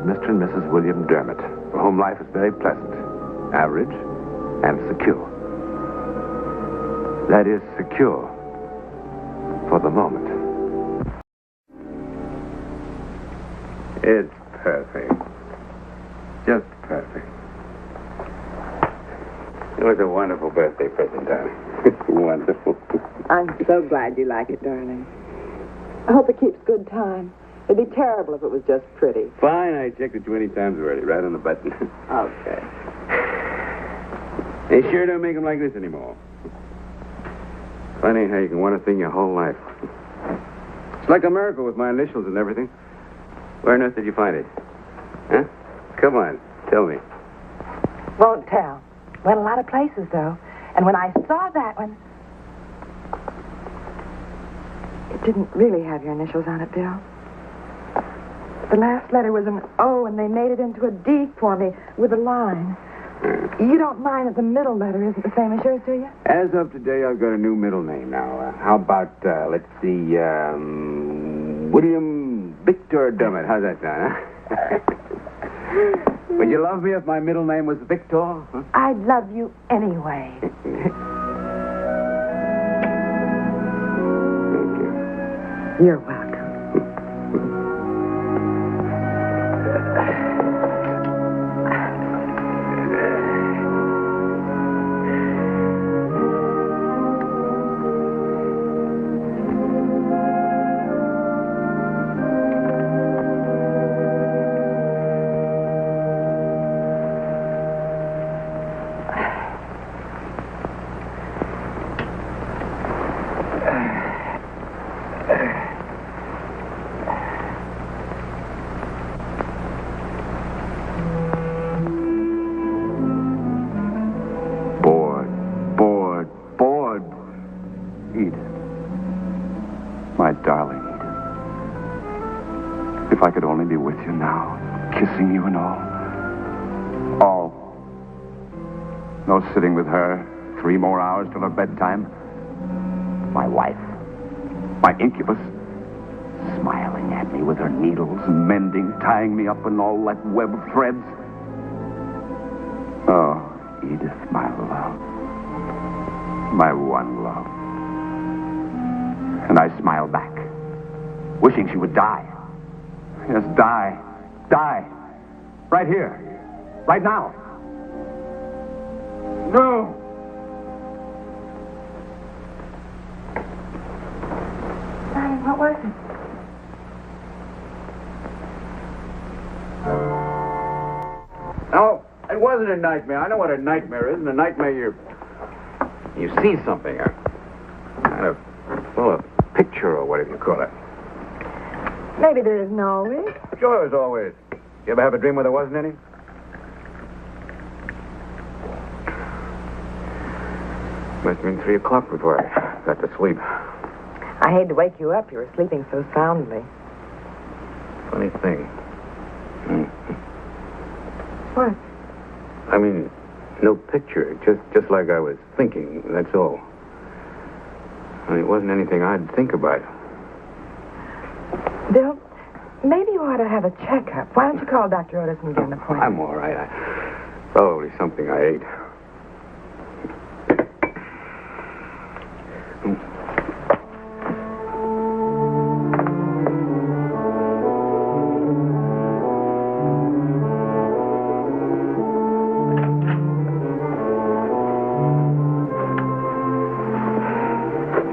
Mr. and Mrs. William Dermott, for whom life is very pleasant, average, and secure. That is, secure for the moment. It's perfect. Just perfect. It was a wonderful birthday present, darling. Wonderful. I'm so glad you like it, darling. I hope it keeps good time. It'd be terrible if it was just pretty. Fine, I checked it 20 times already, right on the button. Okay. They sure don't make them like this anymore. Funny how you can want a thing your whole life. It's like a miracle with my initials and everything. Where on earth did you find it? Huh? Come on, tell me. Won't tell. Went a lot of places, though. And when I saw that one... It didn't really have your initials on it, Bill. The last letter was an O, and they made it into a D for me with a line. You don't mind that the middle letter isn't the same as yours, do you? As of today, I've got a new middle name now. How about, let's see, William Victor Dermott. How's that sound, huh? Would you love me if my middle name was Victor? Huh? I'd love you anyway. Thank you. You're welcome. My darling Edith. If I could only be with you now, kissing you and all. All. No sitting with her 3 more hours till her bedtime. My wife. My incubus. Smiling at me with her needles, mending, tying me up in all that web of threads. Oh, Edith, my love. My one love. And I smiled back, wishing she would die. Yes, die. Die. Right here. Right now. No. Darling, what was it? No, it wasn't a nightmare. I know what a nightmare is. In a nightmare, you see something. Kind of, well, a picture or whatever you call it. Maybe there isn't always. Sure, as always. You ever have a dream where there wasn't any? Must have been 3 o'clock before I got to sleep. I hate to wake you up. You were sleeping so soundly. Funny thing. What? I mean, no picture. Just like I was thinking, that's all. I mean, it wasn't anything I'd think about. Bill, maybe you ought to have a checkup. Why don't you call Dr. Otis and get an appointment? I'm all right. Probably something I ate.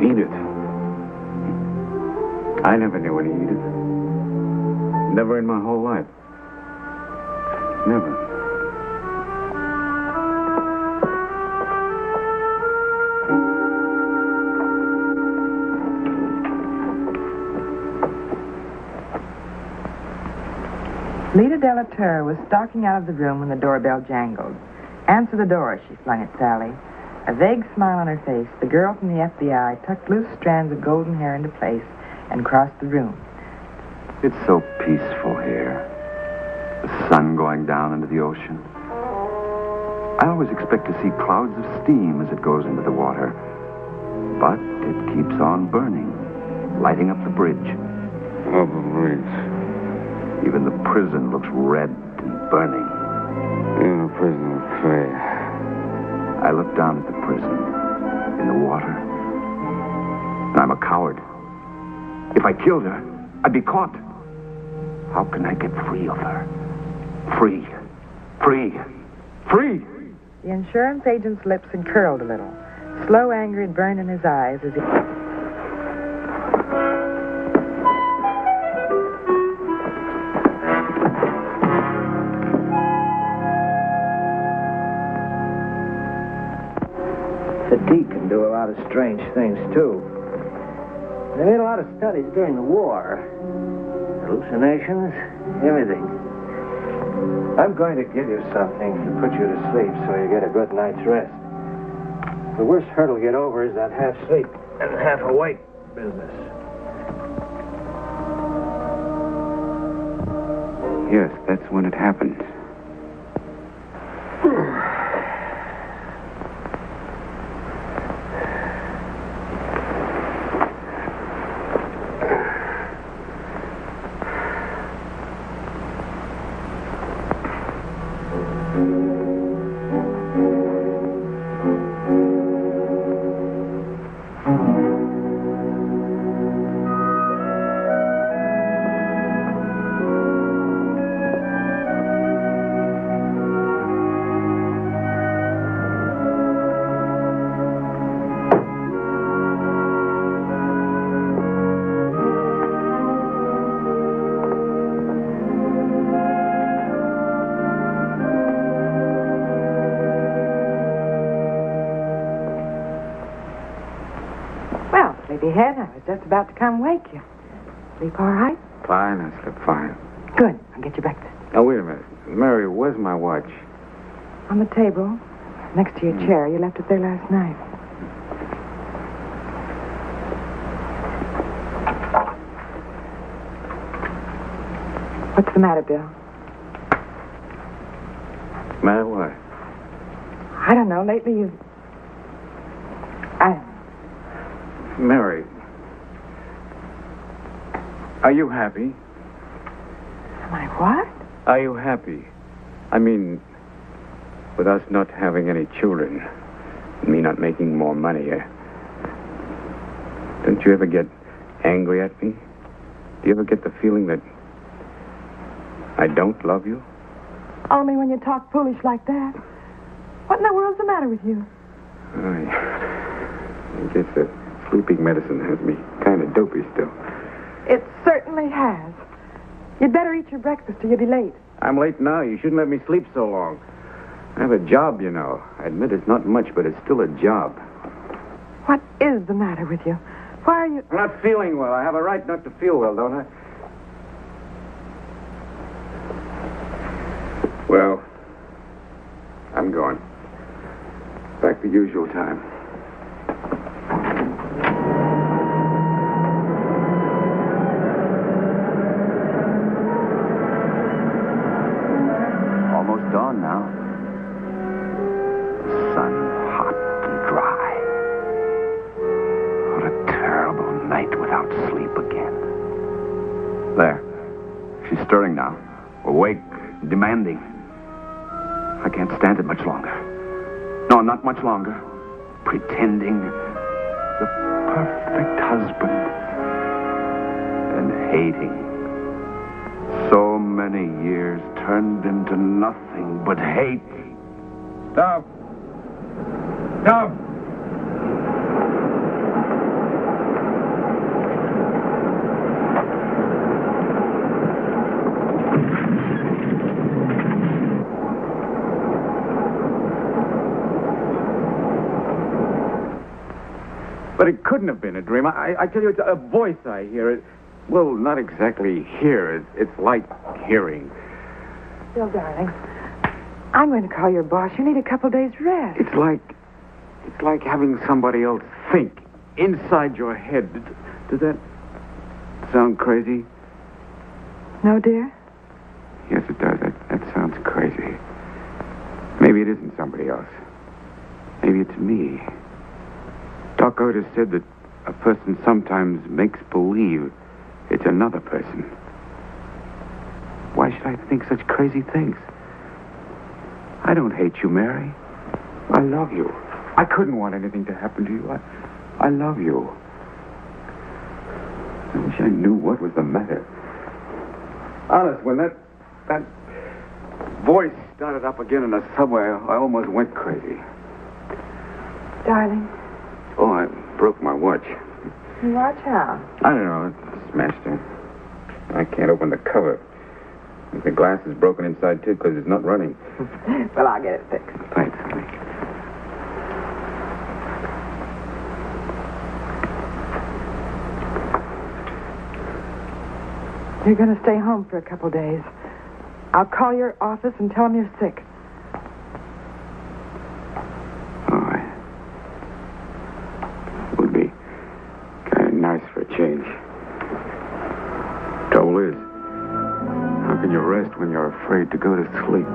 Edith. I never knew any Edith. Never in my whole life. Never. Lita Delateur was stalking out of the room when the doorbell jangled. Answer the door, she flung at Sally. A vague smile on her face, the girl from the FBI tucked loose strands of golden hair into place and crossed the room. It's so peaceful here. The sun going down into the ocean. I always expect to see clouds of steam as it goes into the water. But it keeps on burning, lighting up the bridge. Oh, the bridge. Even the prison looks red and burning. In a prison of clay. I look down at the prison, in the water, and I'm a coward. If I killed her, I'd be caught. How can I get free of her? Free. Free. Free! The insurance agent's lips had curled a little. Slow anger had burned in his eyes as he... Fatigue can do a lot of strange things, too. They made a lot of studies during the war. Hallucinations, everything. I'm going to give you something to put you to sleep so you get a good night's rest. The worst hurdle to get over is that half sleep and half awake business. Yes, that's when it happened. Lady Hen, I was just about to come wake you. Sleep all right? Fine, I slept fine. Good. I'll get you breakfast. Now, wait a minute. Mary, where's my watch? On the table, next to your chair. You left it there last night. What's the matter, Bill? Matter what? I don't know. Lately you've... Mary, are you happy? Am I what? Are you happy? I mean, with us not having any children, and me not making more money. Don't you ever get angry at me? Do you ever get the feeling that I don't love you? Only when you talk foolish like that. What in the world's the matter with you? I guess that sleeping medicine has me kind of dopey still. It certainly has. You'd better eat your breakfast or you'll be late. I'm late now. You shouldn't let me sleep so long. I have a job, you know. I admit it's not much, but it's still a job. What is the matter with you? Why are you... I'm not feeling well. I have a right not to feel well, don't I? Well, I'm going. Back to usual time. Almost dawn now. The sun hot and dry. What a terrible night without sleep again. There. She's stirring now. Awake, demanding. I can't stand it much longer. No, not much longer. Pretending the perfect husband and hating. So many years turned into nothing but hate. Stop! Stop! But it couldn't have been a dream. I tell you, it's a voice I hear. It, well, not exactly hear. It's like hearing. Bill, darling, I'm going to call your boss. You need a couple days' rest. It's like having somebody else think inside your head. Does that sound crazy? No, dear? Yes, it does. That sounds crazy. Maybe it isn't somebody else. Maybe it's me. Doc Otis said that a person sometimes makes believe it's another person. Why should should I think such crazy things? I don't hate you, Mary. I love you. I couldn't want anything to happen to you. I love you. I wish I knew what was the matter. Honest, when that voice started up again in the subway, I almost went crazy. Darling. Oh, I broke my watch. Watch how? I don't know. It smashed it. I can't open the cover. The glass is broken inside, too, because it's not running. Well, I'll get it fixed. Thanks, honey. You're going to stay home for a couple days. I'll call your office and tell them you're sick. All right. It would be kind of nice for a change. Trouble is, how can you rest when you're afraid to go to sleep?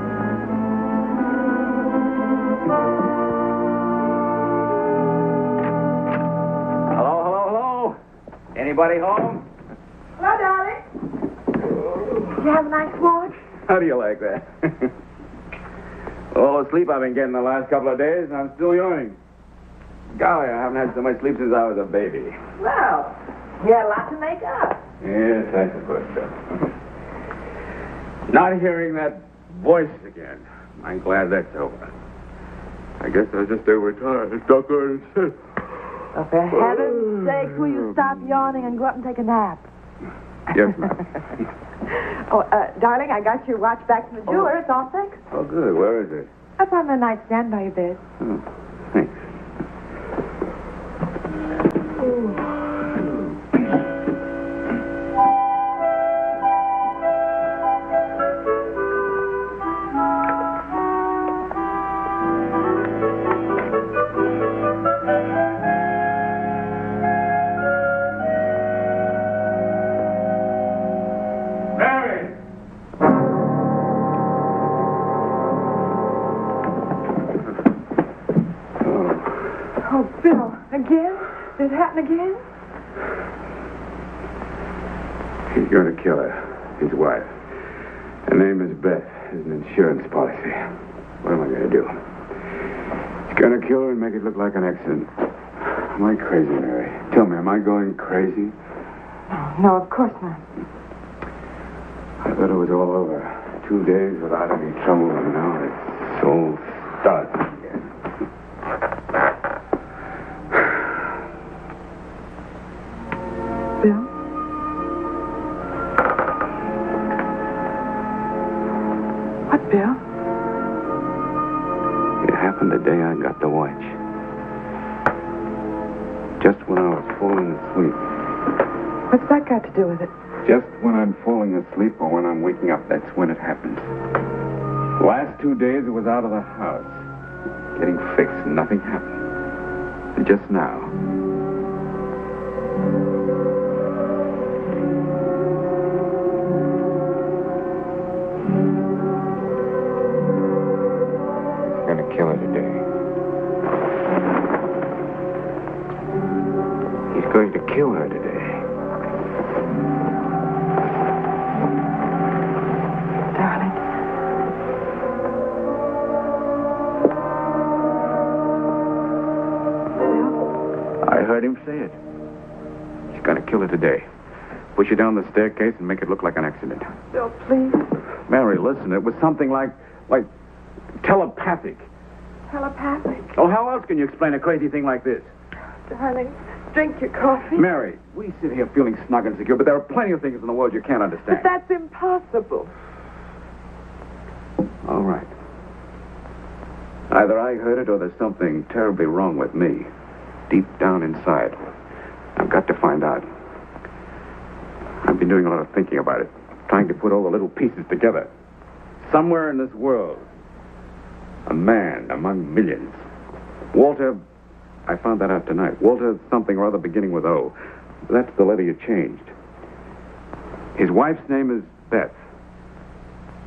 Hello? Anybody home? Hello, darling. Did you have a nice watch? How do you like that? All the sleep I've been getting the last couple of days, and I'm still yawning. Golly, I haven't had so much sleep since I was a baby. Well, you had a lot to make up. Yes, I suppose so. Not hearing that voice again. I'm glad that's over. I guess I was just overtired. Doctor said. Well, for heaven's sake, will you stop yawning and go up and take a nap? Yes, ma'am. Darling, I got your watch back from the jeweler. It's all fixed. Oh, good. Where is it? Up on the nightstand by your bed. Oh, thanks. Oh, Bill, again? Did it happen again? He's going to kill her, his wife. Her name is Beth. It's an insurance policy. What am I going to do? He's going to kill her and make it look like an accident. Am I crazy, Mary? Tell me, am I going crazy? No, of course not. I thought it was all over. 2 days without any trouble, and now it's all starts again. Bill? What, Bill? It happened the day I got the watch. Just when I was falling asleep. What's that got to do with it? Just when I'm falling asleep or when I'm waking up, that's when it happens. The last 2 days it was out of the house. Getting fixed, nothing happened. And just now. He's gonna kill her today. He's going to kill her today. Darling. I heard him say it. He's gonna kill her today. Push her down the staircase and make it look like an accident. Bill, please. Mary, listen, it was something like telepathic. Telepathic. Oh, how else can you explain a crazy thing like this? Darling, drink your coffee. Mary, we sit here feeling snug and secure, but there are plenty of things in the world you can't understand. But that's impossible. All right. Either I heard it or there's something terribly wrong with me. Deep down inside. I've got to find out. I've been doing a lot of thinking about it. Trying to put all the little pieces together. Somewhere in this world, a man among millions. Walter, I found that out tonight. Walter something or other beginning with O. That's the letter you changed. His wife's name is Beth.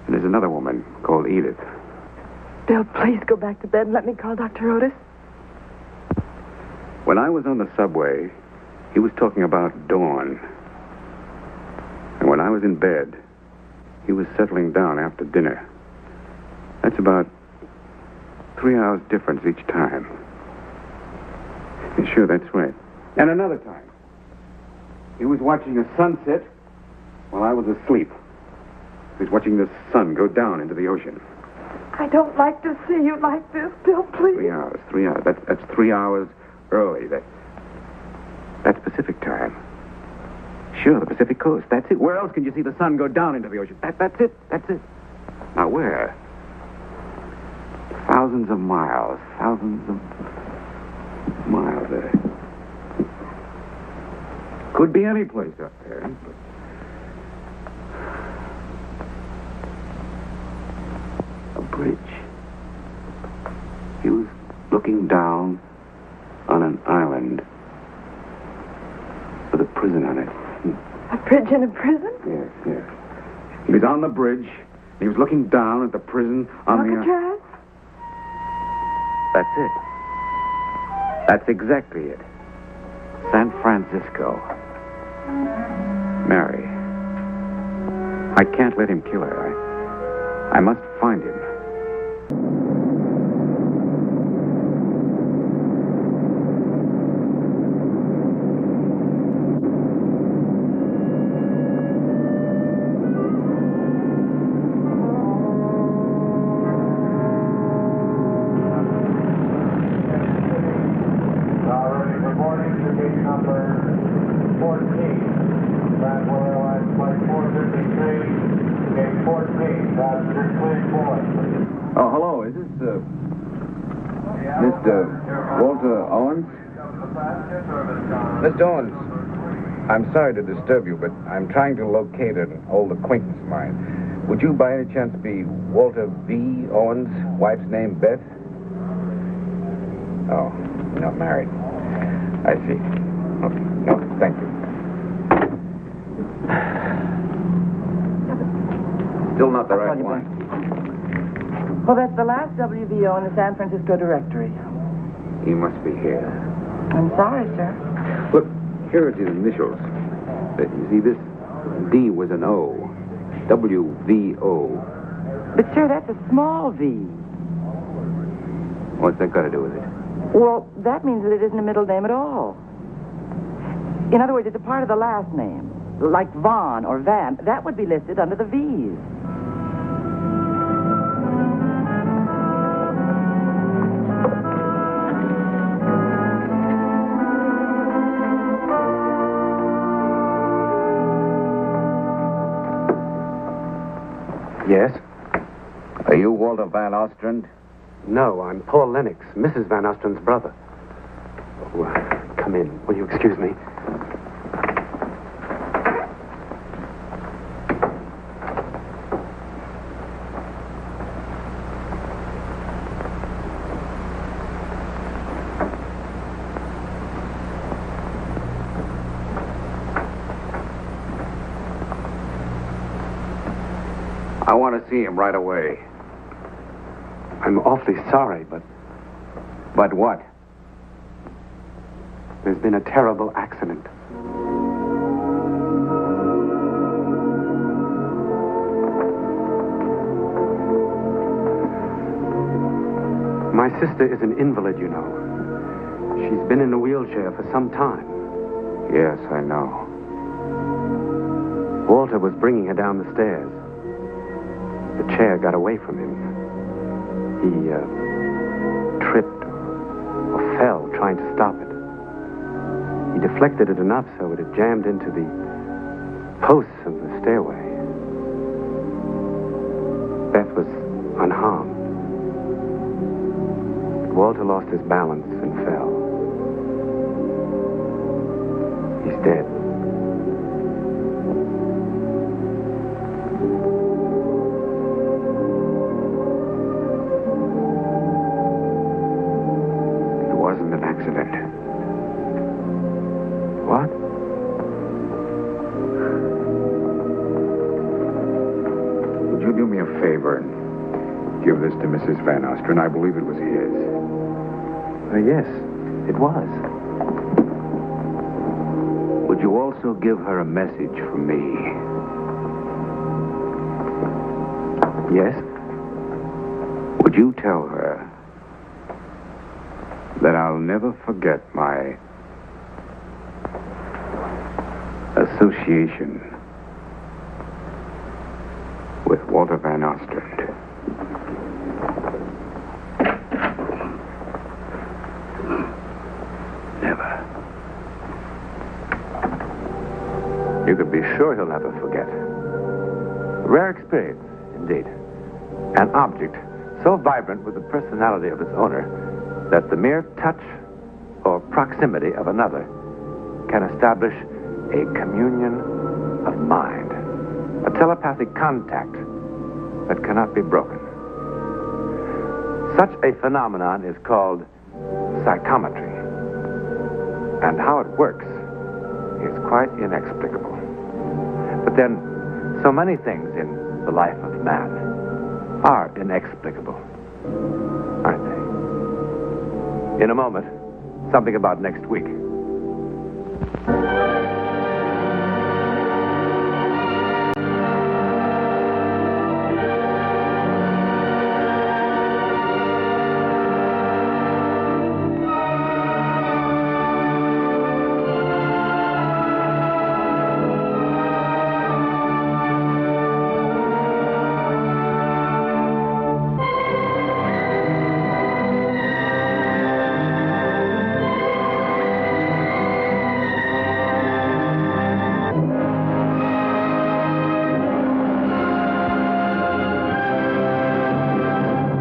And there's another woman called Edith. Bill, please go back to bed and let me call Dr. Otis. When I was on the subway, he was talking about dawn. And when I was in bed, he was settling down after dinner. That's about 3 hours difference each time. Sure, that's right. And another time, he was watching a sunset while I was asleep. He was watching the sun go down into the ocean. I don't like to see you like this, Bill, please. 3 hours, 3 hours. That's 3 hours early. That's Pacific time. Sure, the Pacific coast. That's it. Where else can you see the sun go down into the ocean? That's it. That's it. Now, where? Thousands of miles there. Could be any place up there. A bridge. He was looking down on an island with a prison on it. A bridge in a prison? Yes. He was on the bridge. He was looking down at the prison on the... Alcatraz? That's it. That's exactly it. San Francisco. Mary. I can't let him kill her. I must find him. Oh, hello. Is this, Mr. Walter Owens? Mr. Owens, I'm sorry to disturb you, but I'm trying to locate an old acquaintance of mine. Would you by any chance be Walter V. Owens, wife's name Beth? Oh, not married. I see. Okay. No, thank you. Still not the right one. Well, that's the last WVO in the San Francisco directory. He must be here. I'm sorry, sir. Look, here are his initials. You see, this D was an O. WVO. But, sir, that's a small V. What's that got to do with it? Well, that means that it isn't a middle name at all. In other words, it's a part of the last name. Like Vaughn or Van. That would be listed under the V's. Yes? Are you Walter Van Ostrand? No, I'm Paul Lennox, Mrs. Van Ostrand's brother. Oh, come in. Will you excuse me? I want to see him right away. I'm awfully sorry, but But what? there's been a terrible accident. My sister is an invalid, you know. She's been in a wheelchair for some time. Yes, I know. Walter was bringing her down the stairs. The chair got away from him. He tripped or fell trying to stop it. He deflected it enough so it had jammed into the posts of the stairway. Beth was unharmed. Walter lost his balance and fell. He's dead. It wasn't an accident. What? Would you do me a favor and give this to Mrs. Van Ostrand? I believe it was his. Yes, it was. Would you also give her a message from me? Yes? Would you tell her that I'll never forget my association with Walter Van Ostrand? Never. You can be sure he'll never forget. A rare experience, indeed. An object so vibrant with the personality of its owner that the mere touch or proximity of another can establish a communion of mind, a telepathic contact that cannot be broken. Such a phenomenon is called psychometry, and how it works is quite inexplicable. But then, so many things in the life of man are inexplicable, aren't they? In a moment, something about next week.